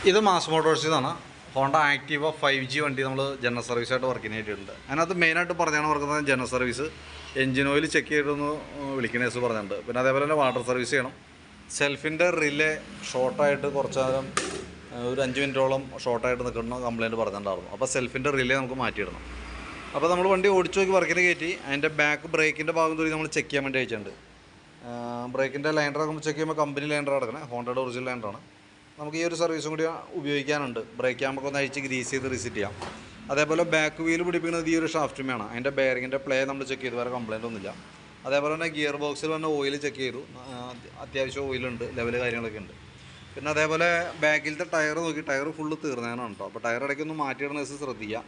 ഇത് മാസ് മോട്ടോഴ്സിൽ നിന്നാണ്. Honda Activa 5G വണ്ടി നമ്മൾ ജനറൽ സർവീസായിട്ട് വർക്കിന് ആയിട്ടുണ്ട്. അതിനകത്ത് മെയിനായിട്ട് പറഞ്ഞാണ് വർക്കുന്നത് general service, engine oil check ചെയ്തൊന്ന് വിളിക്കുന്ന കേസ് പറഞ്ഞിട്ടുണ്ട്. പിന്നെ അതേപോലെ തന്നെ വാട്ടർ സർവീസ് ചെയ്യണം. സെൽഫിൻ്റെ റിലേ ഷോർട്ടായിട്ട് കുറച്ച് നേരം ഒരു 5 മിനിറ്റോളം ഷോർട്ടായിട്ട് നിൽക്കുന്ന കംപ്ലയിൻറ്റ് പറഞ്ഞിട്ടുണ്ടായിരുന്നു. അപ്പോൾ സെൽഫിൻ്റെ റിലേ നമുക്ക് മാറ്റിയിടണം. അപ്പോൾ നമ്മൾ വണ്ടി ഓടിച്ചു നോക്കി വർക്കിന് കയറ്റി അതിൻ്റെ ബാക്ക് ബ്രേക്കിൻ്റെ ഭാഗം കൂടി നമ്മൾ ചെക്ക് ചെയ്യാൻ വേണ്ടി അയച്ചിട്ടുണ്ട്. ബ്രേക്കിൻ്റെ ലൈൻഡറൊക്കെ നമ്മൾ ചെക്ക് ചെയ്യുമ്പോൾ കമ്പനി ലൈൻഡർ കിടക്കണേ, ഹോണ്ടയുടെ ഒറിജിനൽ ലൈൻഡറാണ്. നമുക്ക് ഈ ഒരു സർവീസും കൂടി ഉപയോഗിക്കാനുണ്ട്. ബ്രേക്ക് ക്യാമ്പൊക്കെ ഒന്ന് അഴിച്ച് ഗ്രീസ് ചെയ്ത് റിസെറ്റ് ചെയ്യാം. അതേപോലെ ബാക്ക് വീൽ പിടിപ്പിക്കുന്നത് ഈ ഒരു ഷാഫ്റ്റുമാണ്. അതിൻ്റെ ബെയറിങ്ങിൻ്റെ പ്ലേ നമ്മൾ ചെക്ക് ചെയ്തു, വേറെ കംപ്ലയിൻ്റ് ഒന്നുമില്ല. അതേപോലെ തന്നെ ഗിയർ ബോക്സിൽ തന്നെ ഓയിൽ ചെക്ക് ചെയ്തു, അത്യാവശ്യം ഓയിലുണ്ട്, ലെവൽ കാര്യങ്ങളൊക്കെ ഉണ്ട്. പിന്നെ അതേപോലെ ബാക്കിലത്തെ ടയർ നോക്കി, ടയർ ഫുള്ള് തീർന്നതാണ് കേട്ടോ. അപ്പോൾ ടയർ ഇടയ്ക്കൊന്ന് മാറ്റിയിടുന്ന കേസ് ശ്രദ്ധിക്കുക.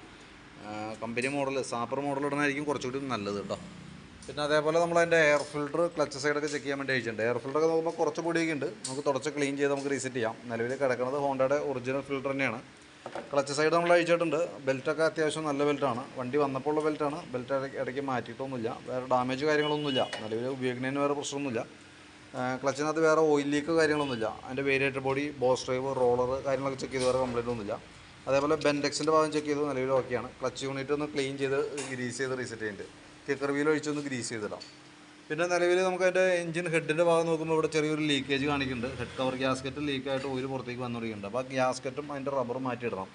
കമ്പനി മോഡൽ സാപ്പർ മോഡൽ ഇടുന്നതായിരിക്കും കുറച്ചുകൂടി നല്ലത് കേട്ടോ. പിന്നെ അതേപോലെ നമ്മൾ അതിൻ്റെ എയർ ഫിൽറ്റർ ക്ലച്ച് സൈഡൊക്കെ ചെക്ക് ചെയ്യാൻ വേണ്ടി അയച്ചിട്ടുണ്ട്. എയർ ഫിൽറ്ററൊക്കെ നോക്കുമ്പോൾ കുറച്ച് പൊടിയൊക്കെ ഉണ്ട്, നമുക്ക് തുടച്ച് ക്ലീൻ ചെയ്ത് നമുക്ക് റീസെറ്റ് ചെയ്യാം. നിലവിൽ കിടക്കുന്നത് ഹോണ്ടയുടെ ഒറിജിനൽ ഫിൽറ്റർ തന്നെയാണ്. ക്ലച്ച് സൈഡ് നമ്മൾ അയച്ചിട്ടുണ്ട്. ബെൽറ്റൊക്കെ അത്യാവശ്യം നല്ല ബെൽറ്റാണ്, വണ്ടി വന്നപ്പോൾ ഉള്ള ബെൽറ്റാണ്. ബെൽറ്റ് ഇടയ്ക്ക് മാറ്റിയിട്ടൊന്നുമില്ല, വേറെ ഡാമേജ് കാര്യങ്ങളൊന്നുമില്ല, നിലവിൽ ഉപയോഗിക്കുന്നതിന് വേറെ പ്രശ്നമൊന്നുമില്ല. ക്ലച്ചിനകത്ത് വേറെ ഓയിൽ ലീക്ക് കാര്യങ്ങളൊന്നുമില്ല. അതിൻ്റെ variator body, boss drive, roller കാര്യങ്ങളൊക്കെ ചെക്ക് ചെയ്ത് വേറെ കംപ്ലയിൻ്റ് ഒന്നുമില്ല. അതേപോലെ ബെൻഡെക്സിൻ്റെ ഭാഗം ചെക്ക് ചെയ്തു, നിലവിൽ ഓക്കെയാണ്. ക്ലച്ച് യൂണിറ്റ് ഒന്ന് ക്ലീൻ ചെയ്ത് ഗ്രീസ് ചെയ്ത് റീസെറ്റ് ചെയ്യുന്നുണ്ട്. കിക്കർ വീൽ ഒഴിച്ചൊന്ന് ഗ്രീസ് ചെയ്തിടാം. പിന്നെ നിലവിൽ നമുക്ക് അതിൻ്റെ എഞ്ചിൻ ഹെഡിൻ്റെ ഭാഗം നോക്കുമ്പോൾ ഇവിടെ ചെറിയൊരു ലീക്കേജ് കാണിക്കുന്നുണ്ട്. ഹെഡ് കവർ ഗ്യാസ്കറ്റ് ലീക്കായിട്ട് ഓയിൽ പുറത്തേക്ക് വന്നു തുടങ്ങിയിട്ടുണ്ട്. അപ്പോൾ ആ ഗ്യാസ്കറ്റും അതിൻ്റെ റബ്ബറും മാറ്റിയിടണം.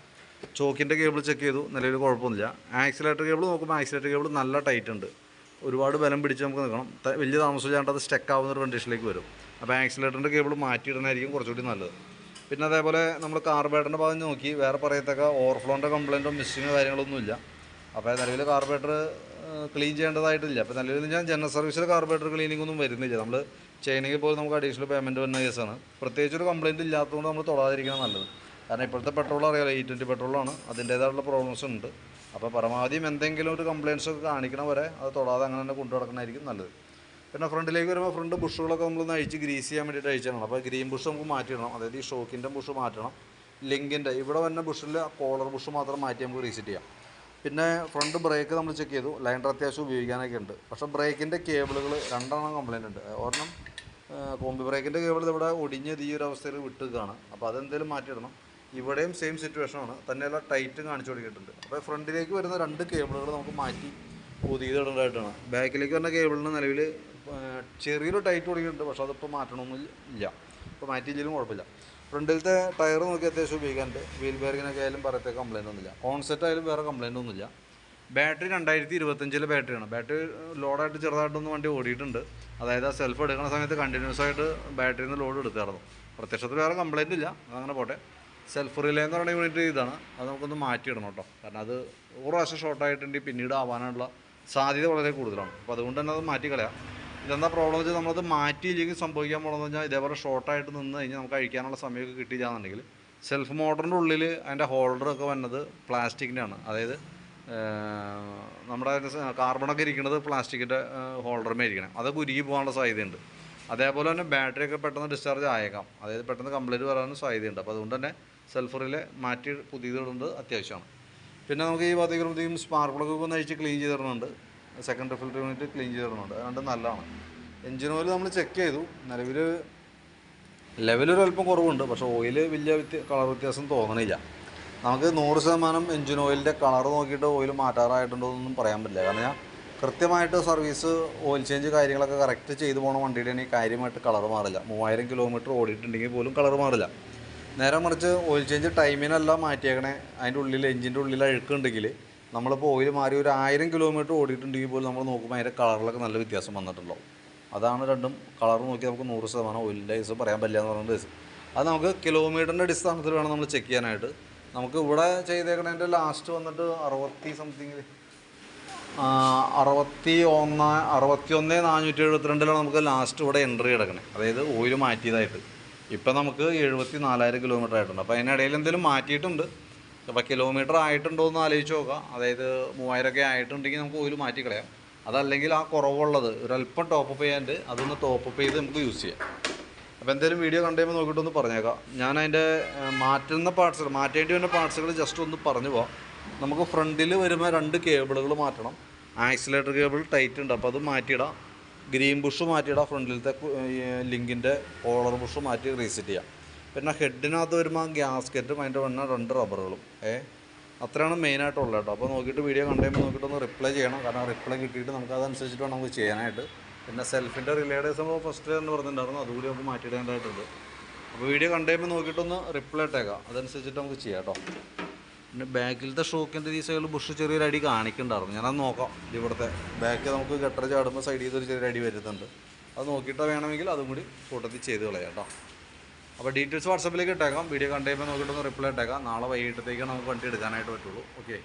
ചോക്കിൻ്റെ കേബിൾ ചെക്ക് ചെയ്തു, നിലവിൽ കുഴപ്പമൊന്നുമില്ല. ആക്സിലേറ്റർ കേബിൾ നോക്കുമ്പോൾ ആക്സിലേറ്റർ കേബിൾ നല്ല ടൈറ്റ് ഉണ്ട്, ഒരുപാട് ബലം പിടിച്ച് നമുക്ക് നിൽക്കണം. വലിയ താമസിച്ചാണ്ട് അത് സ്റ്റക്ക് ആവുന്ന ഒരു കണ്ടീഷനിലേക്ക് വരും. അപ്പോൾ ആക്സിലേറ്ററിൻ്റെ കേബിൾ മാറ്റിയിടുന്നതായിരിക്കും കുറച്ചുകൂടി നല്ലത്. പിന്നെ അതേപോലെ നമ്മൾ കാർബേറ്ററിൻ്റെ ഭാഗം നോക്കി, വേറെ പറയത്തക്ക ഓവർഫ്ലോൻ്റെ കംപ്ലയിൻറ്റോ മിസ്സിങ്ങോ കാര്യങ്ങളൊന്നുമില്ല. അപ്പോൾ നിലവിൽ കാർബേറ്റർ ക്ലീൻ ചെയ്യേണ്ടതായിട്ടില്ല. അപ്പോൾ നിലവിൽ ഞാൻ ജനറൽ സർവീസിൽ കാർബേറ്റർ ക്ലീനിങ് ഒന്നും വരുന്നില്ല. നമ്മൾ ചെയ്യണമെങ്കിൽ പോലും നമുക്ക് അഡീഷണൽ പേയ്മെൻറ്റ് വരുന്ന കേസാണ്. പ്രത്യേകിച്ചൊരു കംപ്ലയിൻറ്റ് ഇല്ലാത്തതുകൊണ്ട് നമ്മൾ തൊടാതിരിക്കണം നല്ലത്. കാരണം ഇപ്പോഴത്തെ പെട്രോൾ അറിയാമല്ലോ, E20 പെട്രോളാണ്, അതിൻ്റേതായിട്ടുള്ള പ്രോബ്ലംസ് ഉണ്ട്. അപ്പോൾ പരമാവധിയും എന്തെങ്കിലും ഒരു കംപ്ലയിൻറ്റ്സ് ഒക്കെ കാണിക്കണ വരെ അത് തൊടാതെ അങ്ങനെ തന്നെ കൊണ്ടു നടക്കണമായിരിക്കും നല്ലത്. പിന്നെ ഫ്രണ്ടിലേക്ക് വരുമ്പോൾ ഫ്രണ്ട് ബുഷുകളൊക്കെ നമ്മളൊന്ന് അഴിച്ച് ഗ്രീസ് ചെയ്യാൻ വേണ്ടിയിട്ട് അഴിച്ചാണ്. അപ്പോൾ ഗ്രീൻ ബുഷ് നമുക്ക് മാറ്റിയിടണം, അതായത് ഈ ഷോക്കിൻ്റെ ബുഷ് മാറ്റണം. ലിങ്കിൻ്റെ ഇവിടെ വന്ന ബുഷിൽ കോളർ ബുഷ് മാത്രം മാറ്റി നമുക്ക് റീസെറ്റ് ചെയ്യാം. പിന്നെ ഫ്രണ്ട് ബ്രേക്ക് നമ്മൾ ചെക്ക് ചെയ്തു, ലൈൻഡർ അത്യാവശ്യം ഉപയോഗിക്കാനൊക്കെ ഉണ്ട്. പക്ഷേ ബ്രേക്കിൻ്റെ കേബിളുകൾ രണ്ടെണ്ണം കംപ്ലയിൻ്റ് ഉണ്ട്. ഒരെണ്ണം കോമ്പി ബ്രേക്കിൻ്റെ കേബിൾ ഇവിടെ ഒടിഞ്ഞത് ഈ ഒരു അവസ്ഥയിൽ വിട്ടുകയാണ്. അപ്പോൾ അതെന്തെങ്കിലും മാറ്റിയിടണം. ഇവിടെയും സെയിം സിറ്റുവേഷനാണ്, തന്നെയല്ല ടൈറ്റ് കാണിച്ചു കൊടുക്കിയിട്ടുണ്ട്. അപ്പോൾ ഫ്രണ്ടിലേക്ക് വരുന്ന 2 കേബിളുകൾ നമുക്ക് മാറ്റി പുതിയതിടേണ്ടതായിട്ടാണ്. ബാക്കിലേക്ക് വരുന്ന കേബിളിന് നിലവിൽ ചെറിയൊരു ടൈറ്റ് കൊടുക്കിയിട്ടുണ്ട്, പക്ഷേ അതിപ്പോൾ മാറ്റണമൊന്നുമില്ല. ഇപ്പോൾ മാറ്റിയില്ലെങ്കിലും കുഴപ്പമില്ല. ഫ്രണ്ടിലത്തെ ടയർ നോക്കി അത്യാവശ്യം ഉപയോഗിക്കാനുണ്ട്. വീൽ ബെയറിങ്ങിനൊക്കെ ആയാലും പറയത്തെ കംപ്ലയിൻ്റ് ഒന്നുമില്ല. കോൺസെപ്റ്റ് ആയാലും വേറെ കംപ്ലയിൻ്റ് ഒന്നുമില്ല. ബാറ്ററി 2025 ബാറ്ററിയാണ്. ബാറ്ററി ലോഡായിട്ട് ചെറുതായിട്ടൊന്ന് വണ്ടി ഓടിയിട്ടുണ്ട്. അതായത് ആ സെൽഫ് എടുക്കുന്ന സമയത്ത് കണ്ടിന്യൂസ് ആയിട്ട് ബാറ്ററിയിൽ നിന്ന് ലോഡ് എടുക്കാറുണ്ട്. പ്രത്യക്ഷത്തിൽ വേറെ കംപ്ലയിൻ്റ് ഇല്ല, അങ്ങനെ പോട്ടെ. സെൽഫ് റിലേ എന്ന് പറയുന്ന യൂണിറ്റ് ഇതാണ്, അത് നമുക്കൊന്ന് മാറ്റിയിടണം കേട്ടോ. കാരണം അത് ഒരു പ്രാവശ്യം ഷോർട്ടായിട്ടുണ്ടെങ്കിൽ പിന്നീട് ആവാനുള്ള സാധ്യത വളരെ കൂടുതലാണ്. അപ്പോൾ അതുകൊണ്ട് തന്നെ അത് മാറ്റിക്കളയാം. ഇതെന്താ പ്രോബ്ലം വെച്ചാൽ നമ്മളത് മാറ്റിയില്ലെങ്കിൽ സംഭവിക്കാൻ പോകുന്നതെന്ന് വെച്ചാൽ ഇതേപോലെ ഷോർട്ടായിട്ട് നിന്ന് കഴിഞ്ഞാൽ നമുക്ക് അഴിക്കാനുള്ള സമയമൊക്കെ കിട്ടിയില്ലാന്നുണ്ടെങ്കിൽ സെൽഫ് മോട്ടറിൻ്റെ ഉള്ളിൽ അതിൻ്റെ ഹോൾഡറൊക്കെ വന്നത് പ്ലാസ്റ്റിക്കിൻ്റെ ആണ്. അതായത് നമ്മുടെ കാർബണൊക്കെ ഇരിക്കുന്നത് പ്ലാസ്റ്റിക്കിൻ്റെ ഹോൾഡറുമേ ഇരിക്കണം, അതൊക്കെ ഉരുകി പോകാനുള്ള സാധ്യതയുണ്ട്. അതേപോലെ തന്നെ ബാറ്ററിയൊക്കെ പെട്ടെന്ന് ഡിസ്ചാർജ് ആയേക്കാം, അതായത് പെട്ടെന്ന് കംപ്ലയിൻറ്റ് വരാനും സാധ്യതയുണ്ട്. അപ്പോൾ അതുകൊണ്ട് തന്നെ സെൽഫ് റിലേ മാറ്റി പുതിയതിടുന്നത് അത്യാവശ്യമാണ്. പിന്നെ നമുക്ക് ഈ ഭാഗത്തേക്കും സ്പാർക്ക് പ്ലഗ് ഒന്ന് അഴിച്ച് ക്ലീൻ ചെയ്തിടുന്നുണ്ട്. സെക്കൻഡറി ഫിൽറ്റർ യൂണിറ്റ് ക്ലീൻ ചെയ്തിടുന്നുണ്ട്, അതുകൊണ്ട് നല്ലതാണ്. എഞ്ചിൻ ഓയിൽ നമ്മൾ ചെക്ക് ചെയ്തു, നിലവിൽ ലെവലൊരു അല്പം കുറവുണ്ട്, പക്ഷേ ഓയിൽ വലിയ കളർ വ്യത്യാസം തോന്നണില്ല. നമുക്ക് 100% എഞ്ചിൻ ഓയിലിൻ്റെ കളർ നോക്കിയിട്ട് ഓയിൽ മാറ്റാറായിട്ടുണ്ടോ എന്നൊന്നും പറയാൻ പറ്റില്ല. കാരണം ഞാൻ കൃത്യമായിട്ട് സർവീസ് ഓയിൽ ചേഞ്ച് കാര്യങ്ങളൊക്കെ കറക്റ്റ് ചെയ്തു പോകണ വണ്ടിയുടെ ആണെങ്കിൽ കാര്യമായിട്ട് കളർ മാറില്ല. 3000 കിലോമീറ്റർ ഓടിയിട്ടുണ്ടെങ്കിൽ പോലും കളർ മാറില്ല. നേരെ മറിച്ച് ഓയിൽ ചേഞ്ച് ടൈമിനല്ല മാറ്റിയേക്കണേ, അതിൻ്റെ ഉള്ളിൽ എഞ്ചിൻ്റെ ഉള്ളിൽ അഴുക്കുണ്ടെങ്കിൽ നമ്മളിപ്പോൾ ഓയിൽ മാറി ഒരു 1000 കിലോമീറ്റർ ഓടിയിട്ടുണ്ടെങ്കിൽ പോലും നമ്മൾ നോക്കുമ്പോൾ അതിൻ്റെ കളറിലൊക്കെ നല്ല വ്യത്യാസം വന്നിട്ടുള്ളൂ. അതാണ് രണ്ടും കളർ നോക്കി നമുക്ക് 100% ഓയിലിൻ്റെ കേസ് പറയാൻ പറ്റില്ല എന്ന് പറയുന്ന കേസ്. അത് നമുക്ക് കിലോമീറ്ററിൻ്റെ അടിസ്ഥാനത്തിൽ വേണം നമ്മൾ ചെക്ക് ചെയ്യാനായിട്ട്. നമുക്ക് ഇവിടെ ചെയ്തേക്കണതിൻ്റെ ലാസ്റ്റ് വന്നിട്ട് 61,472 നമുക്ക് ലാസ്റ്റ് ഇവിടെ എൻട്രി കിടക്കണേ, അതായത് ഓയിൽ മാറ്റിയതായിട്ട്. ഇപ്പം നമുക്ക് 74,000 കിലോമീറ്റർ ആയിട്ടുണ്ട്. അപ്പോൾ അതിനിടയിൽ എന്തെങ്കിലും മാറ്റിയിട്ടുണ്ട്. അപ്പോൾ കിലോമീറ്റർ ആയിട്ടുണ്ടോ എന്ന് ആലോചിച്ച് നോക്കാം. അതായത് 3000 ഒക്കെ ആയിട്ടുണ്ടെങ്കിൽ നമുക്ക് ഓയിൽ മാറ്റിക്കളയാം. അതല്ലെങ്കിൽ ആ കുറവുള്ളത് ഒരല്പം ടോപ്പപ്പ് ചെയ്യാണ്ട് അതൊന്ന് ടോപ്പപ്പ് ചെയ്ത് നമുക്ക് യൂസ് ചെയ്യാം. അപ്പോൾ എന്തെങ്കിലും വീഡിയോ കണ്ടുകഴിയുമ്പോൾ നോക്കിയിട്ടൊന്ന് പറഞ്ഞേക്കാം. ഞാൻ അതിൻ്റെ മാറ്റേണ്ടി വരുന്ന പാർട്സുകൾ ജസ്റ്റ് ഒന്ന് പറഞ്ഞു പോകാം. നമുക്ക് ഫ്രണ്ടിൽ വരുമ്പോൾ 2 കേബിളുകൾ മാറ്റണം. ആക്സിലേറ്റർ കേബിൾ ടൈറ്റ് ഉണ്ട്, അപ്പോൾ അത് മാറ്റിയിടാം. ഗ്രീൻ ബുഷ് മാറ്റിയിടാം. ഫ്രണ്ടിലത്തെ ലിങ്കിൻ്റെ കോളർ ബുഷ് മാറ്റി റീസെറ്റ് ചെയ്യാം. പിന്നെ ഹെഡിനകത്ത് വരുമ്പോൾ ഗ്യാസ്കറ്റും അതിൻ്റെ വന്ന 2 റബ്ബറുകളും അത്രയാണ് മെയിനായിട്ടുള്ളത് കേട്ടോ. അപ്പോൾ നോക്കിയിട്ട് വീഡിയോ കണ്ടുകഴിയുമ്പോൾ നോക്കിയിട്ടൊന്ന് റിപ്ലൈ ചെയ്യണം. കാരണം റിപ്ലൈ കിട്ടിയിട്ട് നമുക്ക് അതനുസരിച്ചിട്ട് വേണം നമുക്ക് ചെയ്യാനായിട്ട്. പിന്നെ സെൽഫിൻ്റെ റിലേഡേഴ്സ് നമ്മൾ ഫസ്റ്റ് എന്ന് പറഞ്ഞിട്ടുണ്ടായിരുന്നു, അതുകൂടി നമുക്ക് മാറ്റിയിടേണ്ടതായിട്ടുണ്ട്. അപ്പോൾ വീഡിയോ കണ്ടുകഴിയുമ്പോൾ നോക്കിയിട്ടൊന്ന് റിപ്ലൈ ഇട്ടേക്കാം, അതനുസരിച്ചിട്ട് നമുക്ക് ചെയ്യാം കേട്ടോ. പിന്നെ ബാക്കിലത്തെ ഷോക്കിൻ്റെ ഈ സൈഡിൽ ബുഷ് ചെറിയൊരു അടി കാണിക്കുന്നുണ്ടായിരുന്നു, ഞാനത് നോക്കാം. ഇവിടുത്തെ ബാക്ക് നമുക്ക് ഗട്ടർ ചാടുമ്പോൾ സൈഡിൽ ചെയ്തൊരു ചെറിയ അടി വരുന്നുണ്ട്, അത് നോക്കിയിട്ട് വേണമെങ്കിൽ അതും കൂടി കൂട്ടത്തിൽ ചെയ്ത് കളയാം കേട്ടോ. അപ്പോൾ ഡീറ്റെയിൽസ് വാട്സപ്പിലേക്ക് ഇട്ടേക്കാം. വീഡിയോ കണ്ടുകഴിയുമ്പോൾ നോക്കിയിട്ടൊന്ന് റിപ്ലൈ ഇട്ടേക്കാം. നാളെ വൈകിട്ടത്തേക്കാണ് നമുക്ക് വണ്ടി എടുക്കാനായിട്ട് പറ്റുള്ളൂ. ഓക്കെ.